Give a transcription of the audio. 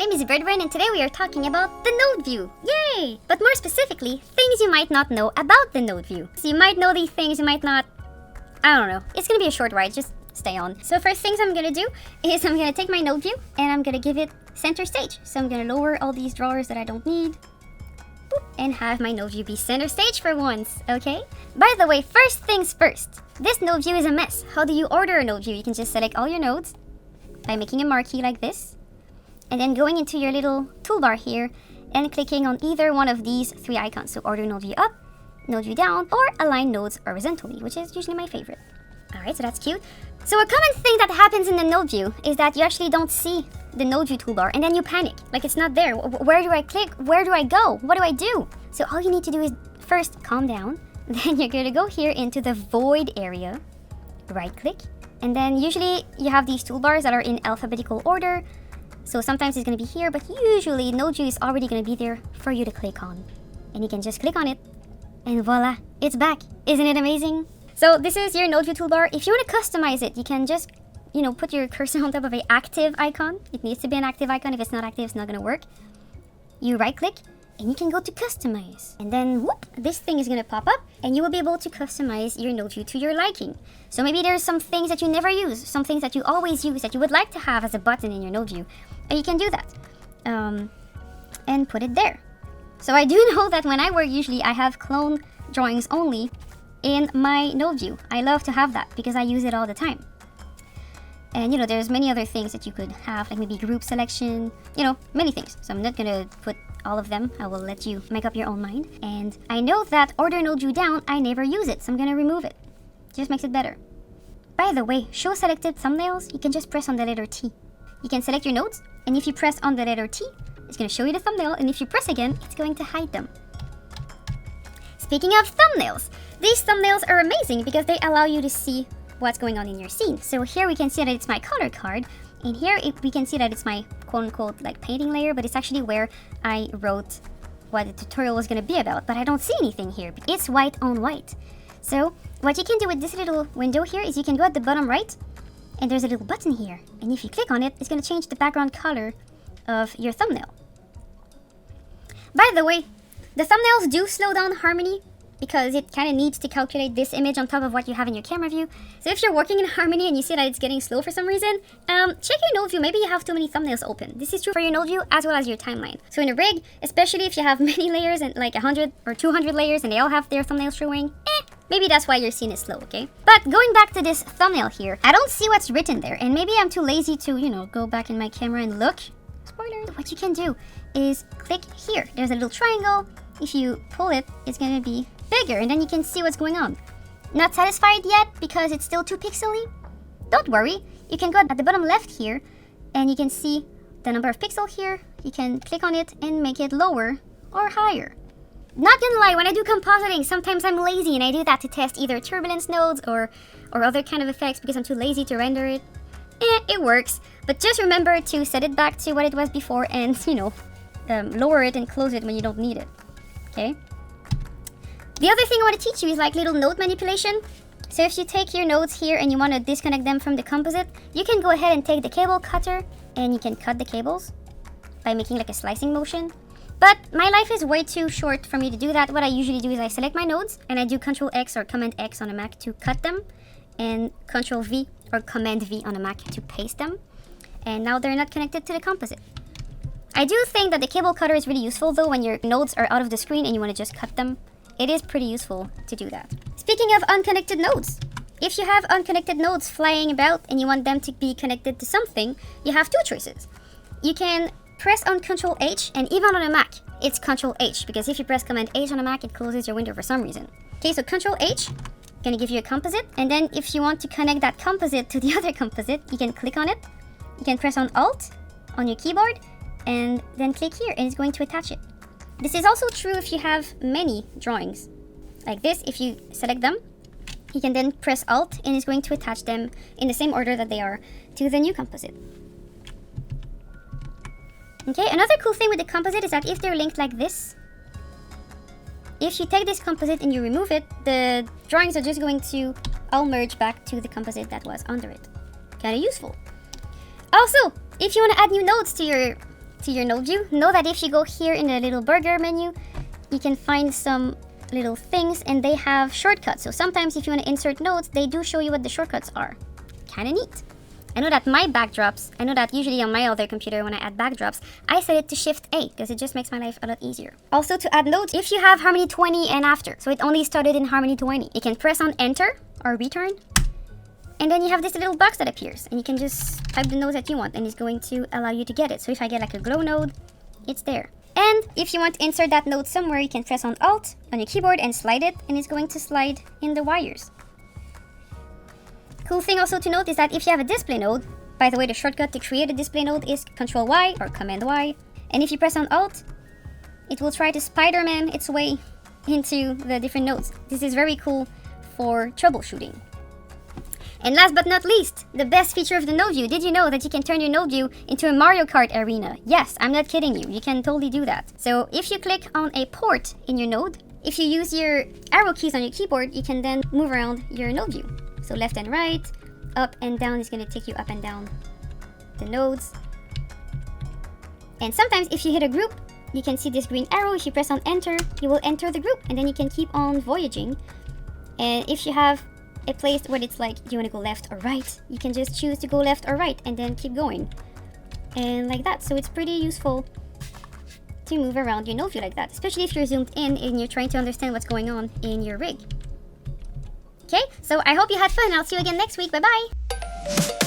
name is ZeBirdBrain and today we are talking about the node view. Yay! But more specifically, things you might not know about the node view. So you might know these things, you might not. I don't know. It's gonna be a short ride, just stay on. So first things I'm gonna do is I'm gonna take my node view and I'm gonna give it center stage. So I'm gonna lower all these drawers that I don't need. Boop, and have my node view be center stage for once, okay? By the way, first things first. This node view is a mess. How do you order a node view? You can just select all your nodes by making a marquee like this. And then going into your little toolbar here and clicking on either one of these three icons. So order node view up, node view down, or align nodes horizontally, which is usually my favorite. Alright, so that's cute. So a common thing that happens in the node view is that you actually don't see the node view toolbar and then you panic. Like it's not there. Where do I click? Where do I go? What do I do? So all you need to do is first calm down. Then you're gonna go here into the void area, right click. And then usually you have these toolbars that are in alphabetical order. So sometimes it's going to be here, but usually node view is already going to be there for you to click on. And you can just click on it and voila, it's back. Isn't it amazing? So this is your node view toolbar. If you want to customize it, you can just, put your cursor on top of an active icon. It needs to be an active icon. If it's not active, it's not going to work. You right click and you can go to customize. And then whoop, this thing is going to pop up and you will be able to customize your node view to your liking. So maybe there's some things that you never use, some things that you always use that you would like to have as a button in your node view. And you can do that and put it there. So I do know that when I work, usually I have clone drawings only in my node view. I love to have that because I use it all the time. And there's many other things that you could have, like maybe group selection, many things. So I'm not gonna put all of them. I will let you make up your own mind. And I know that order node view down, I never use it, so I'm gonna remove it. Just makes it better. By the way, show selected thumbnails, you can just press on the letter T. You can select your nodes, and if you press on the letter T, it's gonna show you the thumbnail, and if you press again, it's going to hide them. Speaking of thumbnails, these thumbnails are amazing because they allow you to see what's going on in your scene. So here we can see that it's my color card, and here we can see that it's my quote-unquote like painting layer, but it's actually where I wrote what the tutorial was going to be about, but I don't see anything here. It's white on white. So what you can do with this little window here is you can go at the bottom right, and there's a little button here, and if you click on it, it's going to change the background color of your thumbnail. By the way, the thumbnails do slow down Harmony, because it kind of needs to calculate this image on top of what you have in your camera view. So if you're working in Harmony and you see that it's getting slow for some reason, check your node view. Maybe you have too many thumbnails open. This is true for your node view as well as your timeline. So in a rig, especially if you have many layers and like 100 or 200 layers and they all have their thumbnails showing, maybe that's why your scene is slow, okay? But going back to this thumbnail here, I don't see what's written there, and maybe I'm too lazy to, go back in my camera and look. Spoiler. What you can do is click here. There's a little triangle. If you pull it, it's gonna be bigger, and then you can see what's going on. Not satisfied yet because it's still too pixely? Don't worry, you can go at the bottom left here and you can see the number of pixels here. You can click on it and make it lower or higher. Not gonna lie, when I do compositing, sometimes I'm lazy and I do that to test either turbulence nodes or other kind of effects because I'm too lazy to render it. It works, but just remember to set it back to what it was before and, lower it and close it when you don't need it, okay? The other thing I want to teach you is like little node manipulation. So if you take your nodes here and you want to disconnect them from the composite, you can go ahead and take the cable cutter and you can cut the cables by making like a slicing motion. But my life is way too short for me to do that. What I usually do is I select my nodes and I do Ctrl X or Command X on a Mac to cut them and Ctrl V or Command V on a Mac to paste them. And now they're not connected to the composite. I do think that the cable cutter is really useful though when your nodes are out of the screen and you want to just cut them. It is pretty useful to do that. Speaking of unconnected nodes, if you have unconnected nodes flying about and you want them to be connected to something, you have two choices. You can press on Ctrl H, and even on a Mac, it's Ctrl H, because if you press Command H on a Mac, it closes your window for some reason. Okay, so Ctrl H, gonna give you a composite, and then if you want to connect that composite to the other composite, you can click on it. You can press on Alt on your keyboard, and then click here, and it's going to attach it. This is also true if you have many drawings. Like this, if you select them, you can then press Alt and it's going to attach them in the same order that they are to the new composite. Okay, another cool thing with the composite is that if they're linked like this, if you take this composite and you remove it, the drawings are just going to all merge back to the composite that was under it. Kind of useful. Also, if you want to add new nodes to your to your node view, know that if you go here in the little burger menu, you can find some little things and they have shortcuts. So sometimes if you want to insert nodes, they do show you what the shortcuts are. Kind of neat. I know that usually on my other computer when I add backdrops, I set it to Shift A because it just makes my life a lot easier. Also to add nodes, if you have Harmony 20 and after, so it only started in Harmony 20, you can press on Enter or Return. And then you have this little box that appears and you can just type the nodes that you want and it's going to allow you to get it. So if I get like a glow node, it's there. And if you want to insert that node somewhere, you can press on Alt on your keyboard and slide it and it's going to slide in the wires. Cool thing also to note is that if you have a display node, by the way, the shortcut to create a display node is Control Y or Command Y. And if you press on Alt, it will try to Spider-Man its way into the different nodes. This is very cool for troubleshooting. And last but not least, the best feature of the node view. Did you know that you can turn your node view into a Mario Kart arena? Yes, I'm not kidding you. You can totally do that. So if you click on a port in your node, if you use your arrow keys on your keyboard, you can then move around your node view. So left and right, up and down is going to take you up and down the nodes. And sometimes if you hit a group, you can see this green arrow. If you press on enter, you will enter the group and then you can keep on voyaging. And if you have a place where it's like you want to go left or right, you can just choose to go left or right and then keep going. And like that. So it's pretty useful to move around your node view like that, especially if you're zoomed in and you're trying to understand what's going on in your rig. Okay, so I hope you had fun and I'll see you again next week. Bye bye!